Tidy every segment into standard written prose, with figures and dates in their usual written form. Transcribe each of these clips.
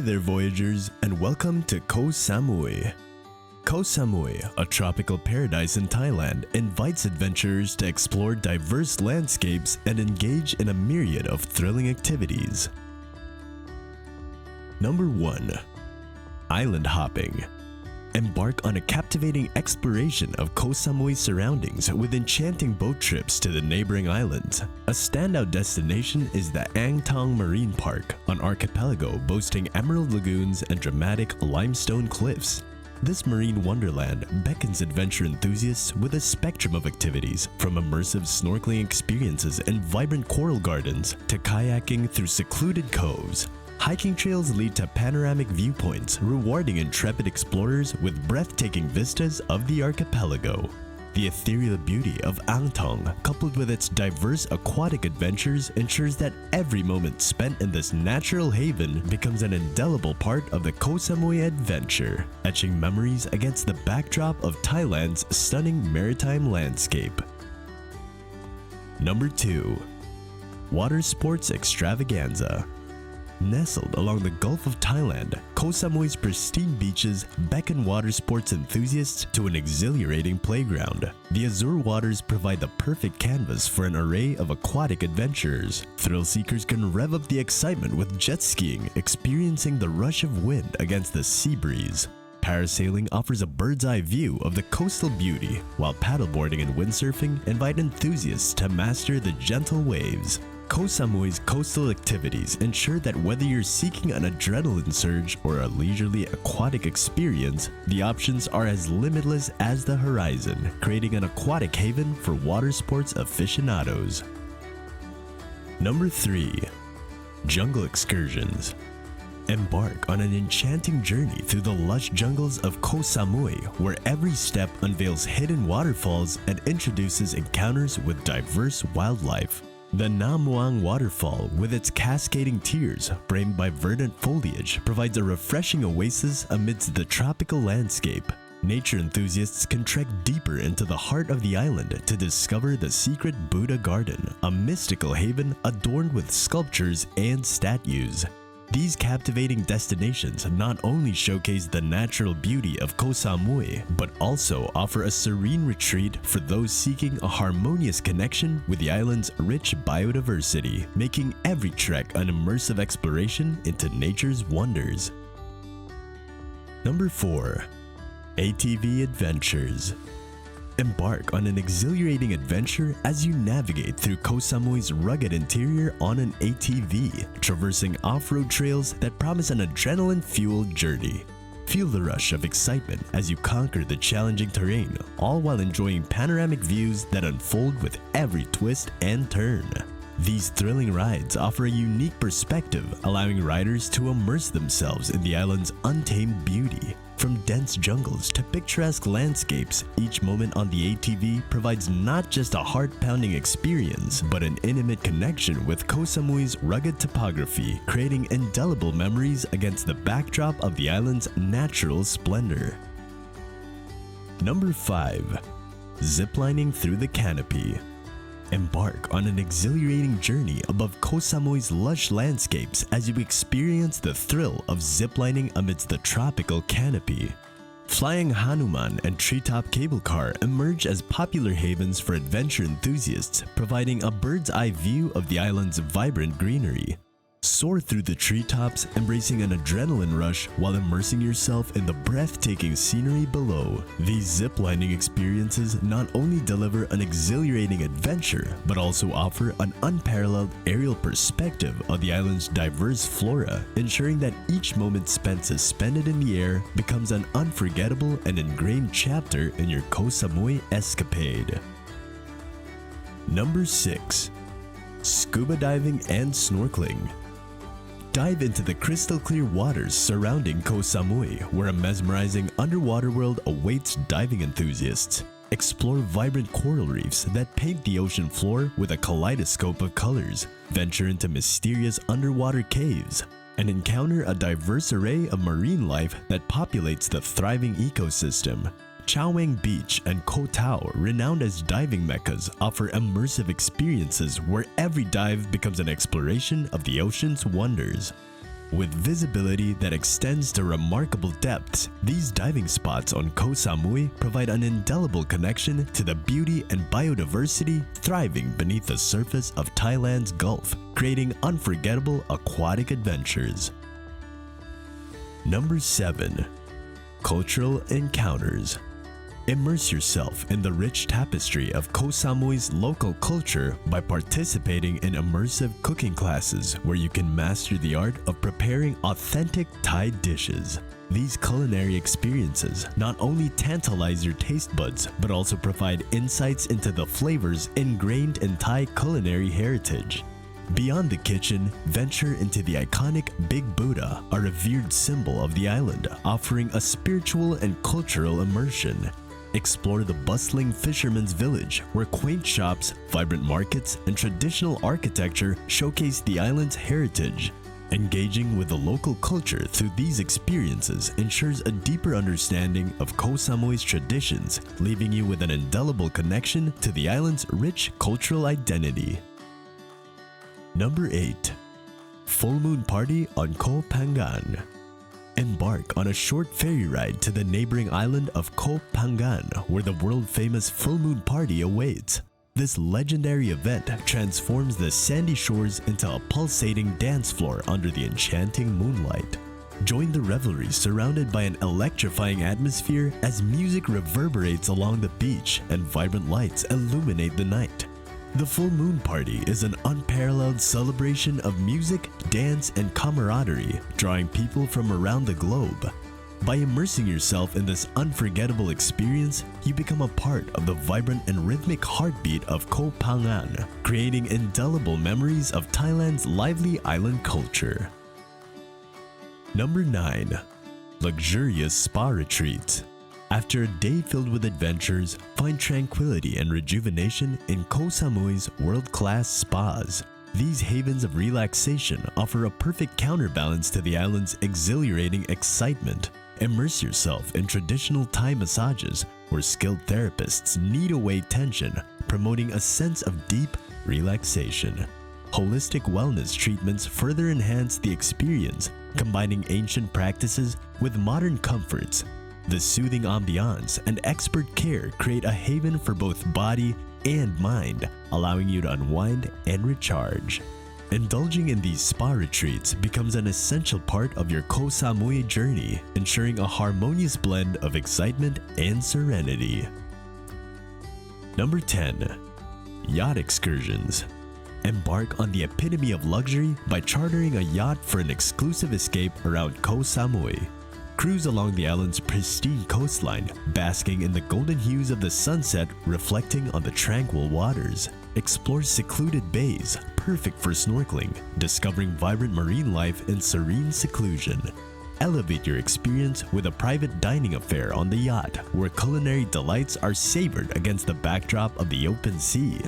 there, Voyagers, and welcome to Koh Samui. Koh Samui, a tropical paradise in Thailand, invites adventurers to explore diverse landscapes and engage in a myriad of thrilling activities. Number 1. Island hopping. Embark on a captivating exploration of Koh Samui's surroundings with enchanting boat trips to the neighboring islands. A standout destination is the Ang Thong Marine Park, an archipelago boasting emerald lagoons and dramatic limestone cliffs. This marine wonderland beckons adventure enthusiasts with a spectrum of activities, from immersive snorkeling experiences in vibrant coral gardens to kayaking through secluded coves. Hiking trails lead to panoramic viewpoints, rewarding intrepid explorers with breathtaking vistas of the archipelago. The ethereal beauty of Ang Thong, coupled with its diverse aquatic adventures, ensures that every moment spent in this natural haven becomes an indelible part of the Koh Samui adventure, etching memories against the backdrop of Thailand's stunning maritime landscape. Number 2. Water Sports Extravaganza. Nestled along the Gulf of Thailand, Koh Samui's pristine beaches beckon water sports enthusiasts to an exhilarating playground. The azure waters provide the perfect canvas for an array of aquatic adventurers. Thrill seekers can rev up the excitement with jet skiing, experiencing the rush of wind against the sea breeze. Parasailing offers a bird's-eye view of the coastal beauty, while paddleboarding and windsurfing invite enthusiasts to master the gentle waves. Koh Samui's coastal activities ensure that whether you're seeking an adrenaline surge or a leisurely aquatic experience, the options are as limitless as the horizon, creating an aquatic haven for water sports aficionados. Number 3. Jungle excursions. Embark on an enchanting journey through the lush jungles of Koh Samui, where every step unveils hidden waterfalls and introduces encounters with diverse wildlife. The Nam Muang waterfall, with its cascading tiers framed by verdant foliage, provides a refreshing oasis amidst the tropical landscape. Nature enthusiasts can trek deeper into the heart of the island to discover the secret Buddha Garden, a mystical haven adorned with sculptures and statues. These captivating destinations not only showcase the natural beauty of Koh Samui, but also offer a serene retreat for those seeking a harmonious connection with the island's rich biodiversity, making every trek an immersive exploration into nature's wonders. Number 4. ATV adventures. Embark on an exhilarating adventure as you navigate through Koh Samui's rugged interior on an ATV, traversing off-road trails that promise an adrenaline-fueled journey. Feel the rush of excitement as you conquer the challenging terrain, all while enjoying panoramic views that unfold with every twist and turn. These thrilling rides offer a unique perspective, allowing riders to immerse themselves in the island's untamed beauty. From dense jungles to picturesque landscapes, each moment on the ATV provides not just a heart-pounding experience, but an intimate connection with Koh Samui's rugged topography, creating indelible memories against the backdrop of the island's natural splendor. Number 5. Ziplining through the canopy. Embark on an exhilarating journey above Koh Samui's lush landscapes as you experience the thrill of ziplining amidst the tropical canopy. Flying Hanuman and treetop cable car emerge as popular havens for adventure enthusiasts, providing a bird's-eye view of the island's vibrant greenery. Soar through the treetops, embracing an adrenaline rush while immersing yourself in the breathtaking scenery below. These ziplining experiences not only deliver an exhilarating adventure, but also offer an unparalleled aerial perspective of the island's diverse flora, ensuring that each moment spent suspended in the air becomes an unforgettable and ingrained chapter in your Koh Samui escapade. Number 6. Scuba diving and snorkeling. Dive into the crystal-clear waters surrounding Koh Samui, where a mesmerizing underwater world awaits diving enthusiasts. Explore vibrant coral reefs that paint the ocean floor with a kaleidoscope of colors, venture into mysterious underwater caves, and encounter a diverse array of marine life that populates the thriving ecosystem. Chow Wang Beach and Koh Tao, renowned as diving meccas, offer immersive experiences where every dive becomes an exploration of the ocean's wonders. With visibility that extends to remarkable depths, these diving spots on Koh Samui provide an indelible connection to the beauty and biodiversity thriving beneath the surface of Thailand's Gulf, creating unforgettable aquatic adventures. Number 7. Cultural encounters. Immerse yourself in the rich tapestry of Koh Samui's local culture by participating in immersive cooking classes where you can master the art of preparing authentic Thai dishes. These culinary experiences not only tantalize your taste buds but also provide insights into the flavors ingrained in Thai culinary heritage. Beyond the kitchen, venture into the iconic Big Buddha, a revered symbol of the island, offering a spiritual and cultural immersion. Explore the bustling fisherman's village, where quaint shops, vibrant markets, and traditional architecture showcase the island's heritage. Engaging with the local culture through these experiences ensures a deeper understanding of Koh Samui's traditions, leaving you with an indelible connection to the island's rich cultural identity. Number 8. Full Moon Party on Koh Phangan. Embark on a short ferry ride to the neighboring island of Koh Phangan, where the world-famous Full Moon Party awaits. This legendary event transforms the sandy shores into a pulsating dance floor under the enchanting moonlight. Join the revelry surrounded by an electrifying atmosphere as music reverberates along the beach and vibrant lights illuminate the night. The Full Moon Party is an unparalleled celebration of music, dance, and camaraderie, drawing people from around the globe. By immersing yourself in this unforgettable experience, you become a part of the vibrant and rhythmic heartbeat of Koh Phangan, creating indelible memories of Thailand's lively island culture. Number 9. Luxurious spa retreats. After a day filled with adventures, find tranquility and rejuvenation in Koh Samui's world-class spas. These havens of relaxation offer a perfect counterbalance to the island's exhilarating excitement. Immerse yourself in traditional Thai massages where skilled therapists knead away tension, promoting a sense of deep relaxation. Holistic wellness treatments further enhance the experience, combining ancient practices with modern comforts. The soothing ambiance and expert care create a haven for both body and mind, allowing you to unwind and recharge. Indulging in these spa retreats becomes an essential part of your Koh Samui journey, ensuring a harmonious blend of excitement and serenity. Number 10. Yacht excursions. Embark on the epitome of luxury by chartering a yacht for an exclusive escape around Koh Samui. Cruise along the island's pristine coastline, basking in the golden hues of the sunset reflecting on the tranquil waters. Explore secluded bays, perfect for snorkeling, discovering vibrant marine life in serene seclusion. Elevate your experience with a private dining affair on the yacht, where culinary delights are savored against the backdrop of the open sea.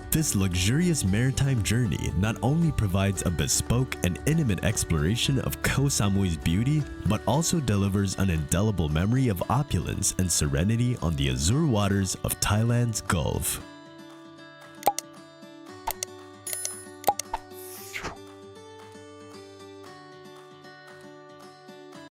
This luxurious maritime journey not only provides a bespoke and intimate exploration of Koh Samui's beauty, but also delivers an indelible memory of opulence and serenity on the azure waters of Thailand's Gulf.